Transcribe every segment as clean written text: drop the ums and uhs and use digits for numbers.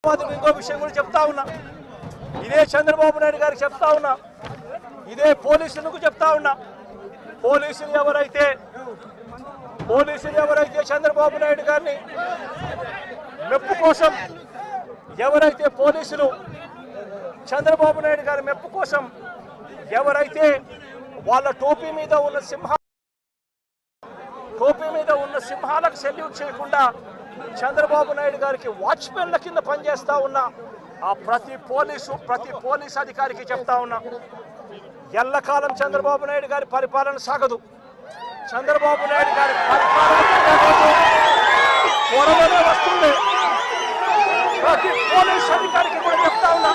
ఇంకో విషయం కూడా చెప్తా ఉన్నా, ఇదే చంద్రబాబు నాయుడు గారికి చెప్తా ఉన్నా, ఇదే పోలీసులకు చెప్తా ఉన్నా. పోలీసులు ఎవరైతే చంద్రబాబు నాయుడు గారిని మెప్పు కోసం, ఎవరైతే పోలీసులు చంద్రబాబు నాయుడు గారి మెప్పు కోసం ఎవరైతే వాళ్ళ టోపీ మీద ఉన్న సింహాలకు సెల్యూట్ చేయకుండా చంద్రబాబు నాయుడు గారికి వాచ్మెన్ల కింద పనిచేస్తా ఉన్న ఆ ప్రతి పోలీస్ అధికారికి చెప్తా ఉన్నా, ఎల్లకాలం చంద్రబాబు నాయుడు గారి పరిపాలన సాగదు. చంద్రబాబు నాయుడు గారి పరిపాలన త్వరలోనే వస్తుంది. ప్రతి పోలీస్ అధికారికి కూడా చెప్తా ఉన్నా,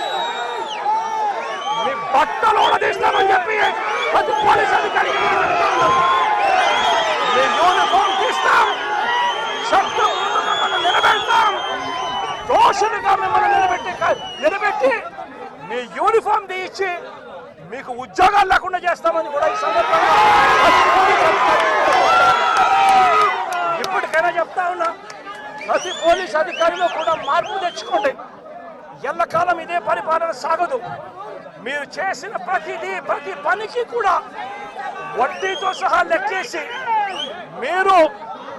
మీ బట్టలు తీస్తామని చెప్పి ప్రతి పోలీస్ అధికారికి చెప్తా ఉన్నా, మీ యూనిఫామ్ తీస్తాం, చట్టం నిలబెడతాం, దోషులుగా మిమ్మల్ని నిలబెట్టి మీ యూనిఫామ్ తీయించి మీకు ఉద్యోగాలు లేకుండా చేస్తామని కూడా ఈ సందర్భంగా ఇప్పటికైనా చెప్తా ఉన్నా, ప్రతి పోలీస్ అధికారిలో కూడా మార్పు తెచ్చుకోండి. ఎల్లకాలం ఇదే పరిపాలన సాగదు. మీరు చేసిన ప్రతి పనికి కూడా వడ్డీతో సహా లెక్కేసి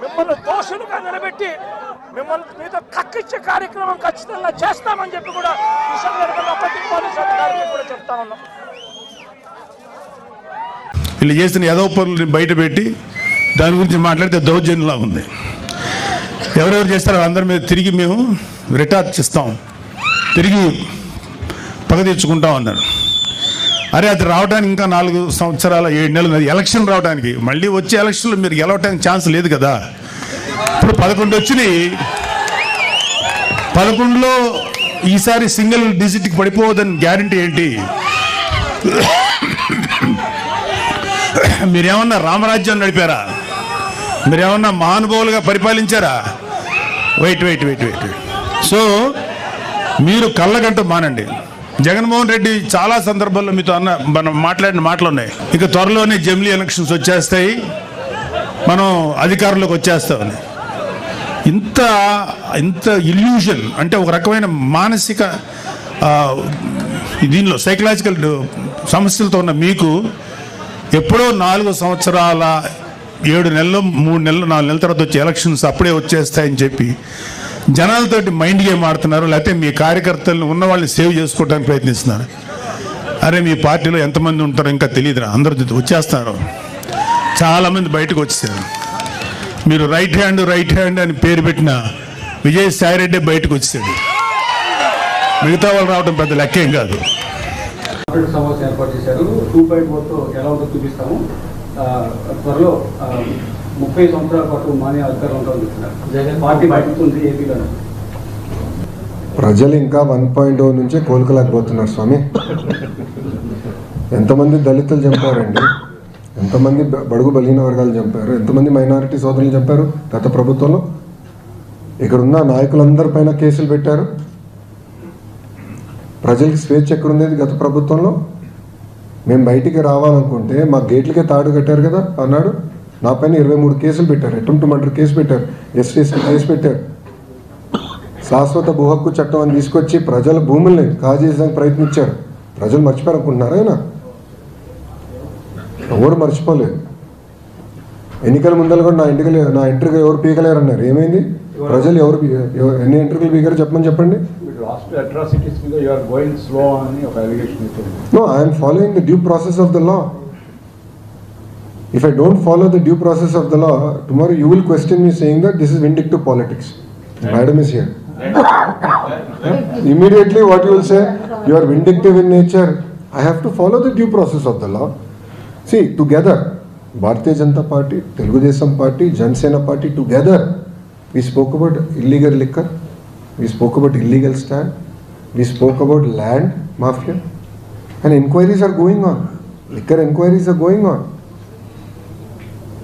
మిమ్మల్ని దోషులుగా నిలబెట్టి మీతో కక్కిచ్చే కార్యక్రమం ఖచ్చితంగా చేస్తామని చెప్పి కూడా ఈ సందర్భంగా ప్రతి పోలీస్ అధికారికి కూడా చెప్తా ఉన్నాం. వీళ్ళు చేసిన ఏదో పనులు బయట పెట్టి దాని గురించి మాట్లాడితే దౌర్జన్యంలా ఉంది. ఎవరెవరు చేస్తారో అందరి మీద తిరిగి మేము రిటార్చ్ ఇస్తాం, తిరిగి పగ తెచ్చుకుంటాం అన్నారు. అరే అది రావడానికి ఇంకా 4 సంవత్సరాల 7 నెలలు, ఎలక్షన్ రావడానికి, మళ్ళీ వచ్చే ఎలక్షన్లో మీరు గెలవడానికి ఛాన్స్ లేదు కదా. ఇప్పుడు 11 వచ్చినాయి, 11లో ఈసారి సింగిల్ డిజిట్కి పడిపోవద్దని గ్యారంటీ ఏంటి? మీరేమన్నా రామరాజ్యం నడిపారా? మీరేమన్నా మహానుభావులుగా పరిపాలించారా? వెయిట్. సో మీరు కళ్ళగంట మానండి. జగన్మోహన్ రెడ్డి చాలా సందర్భాల్లో మీతో మనం మాట్లాడిన మాటలు ఉన్నాయి. ఇక త్వరలోనే జమిలీ ఎలక్షన్స్ వచ్చేస్తాయి, మనం అధికారంలోకి వచ్చేస్తామని. ఇంత ఇల్యూషన్ అంటే ఒక రకమైన మానసిక దీనిలో సైకలాజికల్ సమస్యలతో ఉన్న మీకు ఎప్పుడో 4 సంవత్సరాల 7 నెలలు 3 నెలలు 4 నెలల తర్వాత వచ్చే ఎలక్షన్స్ అప్పుడే వచ్చేస్తాయని చెప్పి జనాలతోటి మైండ్ గేమ్ ఆడుతున్నారు. లేకపోతే మీ కార్యకర్తలను ఉన్న వాళ్ళని సేవ్ చేసుకోవడానికి ప్రయత్నిస్తున్నారు. అరే మీ పార్టీలో ఎంతమంది ఉంటారో ఇంకా తెలియదురా, అందరూ వచ్చేస్తారు. చాలామంది బయటకు వచ్చేసారు. మీరు రైట్ హ్యాండ్ అని పేరు పెట్టిన విజయసాయిరెడ్డి బయటకు వచ్చేసాడు. మిగతా వాళ్ళు రావడం పెద్ద లెక్కేం కాదు. సమావేశం ఏర్పాటు చేశారు. 2.4తో ఎలా ఉంటుందో చూపిస్తాము. త్వరలో 30 సంవత్సరాల పాటు మానే అధికారులు ఉంటారు. పార్టీ బయటతుంది ఏపీలో. ప్రజలు ఇంకా 1.0 నుంచే కోలుకోలేకపోతున్నారు స్వామి. ఎంతమంది దళితులు చంపారండి, ఎంతమంది బడుగు బలహీన వర్గాలు చంపారు, ఎంతమంది మైనారిటీ సోదరులు చంపారు గత ప్రభుత్వంలో. ఇక్కడున్న నాయకులందరిపైన కేసులు పెట్టారు. ప్రజలకి స్వేచ్ఛ ఎక్కడుండేది గత ప్రభుత్వంలో? మేము బయటికి రావాలనుకుంటే మా గేట్లకే తాడు కట్టారు కదా అన్నాడు. నా పైన 23 కేసులు పెట్టారు, అటెంప్ట్ మర్డర్ కేసు పెట్టారు, ఎస్సీ కేసు పెట్టారు. శాశ్వత భూ హక్కు చట్టం అని తీసుకొచ్చి ప్రజల భూముల్ని కాజేయడానికి ప్రయత్నించారు. ప్రజలు మర్చిపోయారు అనుకుంటున్నారా? ఆయన ఎవరు మర్చిపోలేదు. ఎన్నికల ముందర కూడా నా ఎంట్రీగా ఎవరు పీకలేరు అన్నారు. ఏమైంది? ప్రజలు ఎన్ని ఎంట్రీలు పీకారో చెప్పండి. No, I am following the due process of the law. If I don't follow the due process of the law, tomorrow you will question me saying that this is vindictive politics. Madam is here. Immediately what you will say, you are vindictive in nature. I have to follow the due process of the law. See, together, Bharatiya Janata Party, Telugu Desam Party, Janasena Party, together, we spoke about illegal liquor, we spoke about illegal stand, we spoke about land mafia, and inquiries are going on. Liquor inquiries are going on.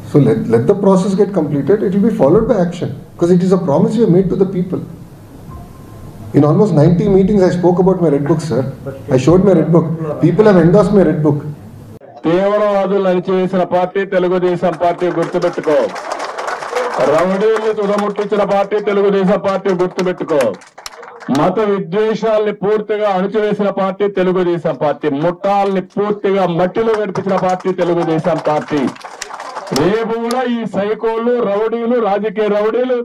So let the process get completed. It will be followed by action, because it is a promise we have made to the people. In almost 90 meetings I spoke about my red book, sir. I showed my red book. People have endorsed my red book. తీవ్రవాదులు అణిచివేసిన party Telugu Desam party, గుర్తుపెట్టుకో. రౌడీల్ని తుదముట్టించిన party Telugu Desam party, గుర్తుపెట్టుకో. మత విద్వేషాల్ని పూర్తిగా అణచివేసిన party Telugu Desam party. ముఠాల్ని పూర్తిగా మట్టిలో గడిపించిన party Telugu Desam party. రేపు కూడా ఈ సైకోలు, రౌడీలు, రాజకీయ రౌడీలు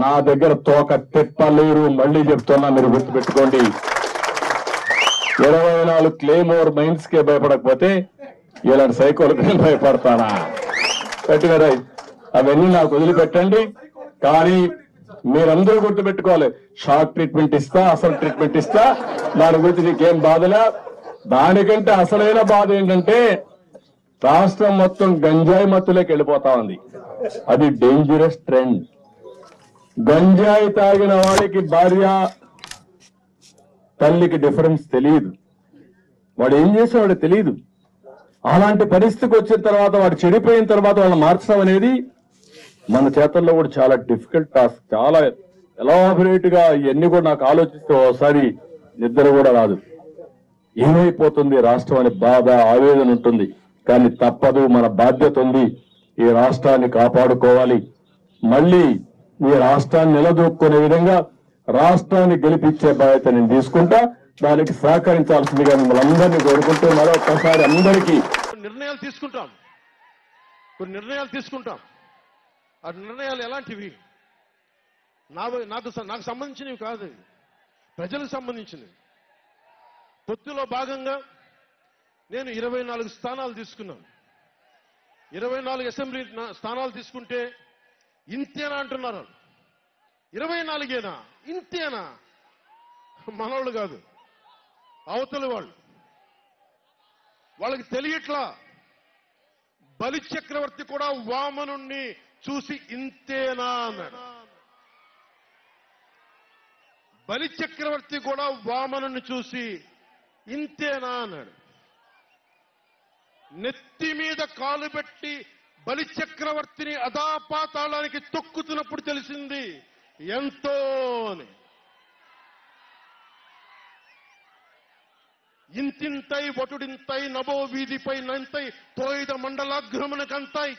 నా దగ్గర తోక తిప్పలేరు. మళ్ళీ చెప్తున్నా, మీరు గుర్తుపెట్టుకోండి. 24 క్లేమోర్ మైన్స్ కే భయపడకపోతే ఇలాంటి సైకోలకు భయపడతానా? పెట్టినరా అవన్నీ నాకు వదిలిపెట్టండి. కానీ మీరందరూ గుర్తుపెట్టుకోవాలి, షార్ట్ ట్రీట్మెంట్ ఇస్తా, అసలు ట్రీట్మెంట్ ఇస్తా, దాని గురించి నీకేం బాధలే. దానికంటే అసలైన బాధ ఏంటంటే రాష్ట్రం మొత్తం గంజాయి మత్తులోకి వెళ్ళిపోతా ఉంది. అది డేంజరస్ ట్రెండ్. గంజాయి తాగిన వాడికి భార్య తల్లికి డిఫరెన్స్ తెలియదు. వాడు ఏం చేసేవాడు తెలియదు. అలాంటి పరిస్థితికి వచ్చిన తర్వాత, వాడు చెడిపోయిన తర్వాత వాళ్ళని మార్చడం అనేది మన చేతల్లో కూడా చాలా డిఫికల్ట్ టాస్క్. చాలా ఎలాబరేట్ గా ఇవన్నీ కూడా నాకు ఆలోచిస్తే ఒకసారి నిద్ర కూడా రాదు. ఏమైపోతుంది రాష్ట్రం అని బాధ, ఆవేదన ఉంటుంది. కానీ తప్పదు, మన బాధ్యత ఉంది. ఈ రాష్ట్రాన్ని కాపాడుకోవాలి. మళ్ళీ ఈ రాష్ట్రాన్ని నిలదొక్కునే విధంగా రాష్ట్రాన్ని గెలిపించే బాధ్యత నేను తీసుకుంటా. దానికి సహకరించాల్సిందిగా మిమ్మల్ని అందరినీ కోరుకుంటూ మరొకసారి అందరికీ నిర్ణయాలు తీసుకుంటాం. కొన్ని నిర్ణయాలు తీసుకుంటాం. ఆ నిర్ణయాలు ఎలాంటివి? నాకు సంబంధించినవి కాదు, ప్రజలకు సంబంధించినవి. పొత్తులో భాగంగా నేను 24 స్థానాలు తీసుకున్నాను. 24 అసెంబ్లీ స్థానాలు తీసుకుంటే ఇంతేనా అంటున్నారు. 24ఏనా? ఇంతేనా? మనోళ్ళు కాదు, అవతలి వాళ్ళు. వాళ్ళకి తెలియట్లా. బలి చక్రవర్తి కూడా వామనుణ్ణి చూసి ఇంతేనా అన్నాడు. బలి చక్రవర్తి కూడా వామనుణ్ణి చూసి ఇంతేనా అన్నాడు. నెత్తి మీద కాలు పెట్టి బలి చక్రవర్తిని అధాపాతాళానికి తొక్కుతున్నప్పుడు తెలిసింది ఎంతో అని. ఇంతింతై వటుడింతై నభో వీధిపై నంతై తోయిద మండలాగ్రమణకంతై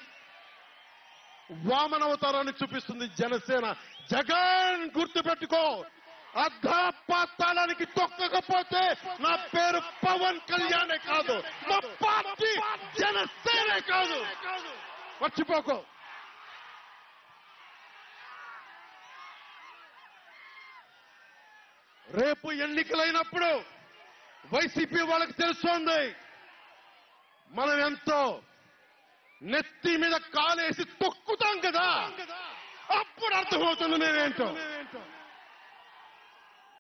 వామనవతారాన్ని చూపిస్తుంది జనసేన. జగన్ గుర్తుపెట్టుకో, అధాపాతాళానికి తొక్కకపోతే నా పేరు పవన్ కళ్యాణే కాదు, మా పార్టీ జనసేనే కాదు. మర్చిపోకో. రేపు ఎన్నికలైనప్పుడు వైసీపీ వాళ్ళకి తెలుస్తోంది మనం ఎంతో. నెత్తి మీద కాలేసి తొక్కుతాం కదా, అప్పుడు అర్థమవుతుంది నేనేంటో.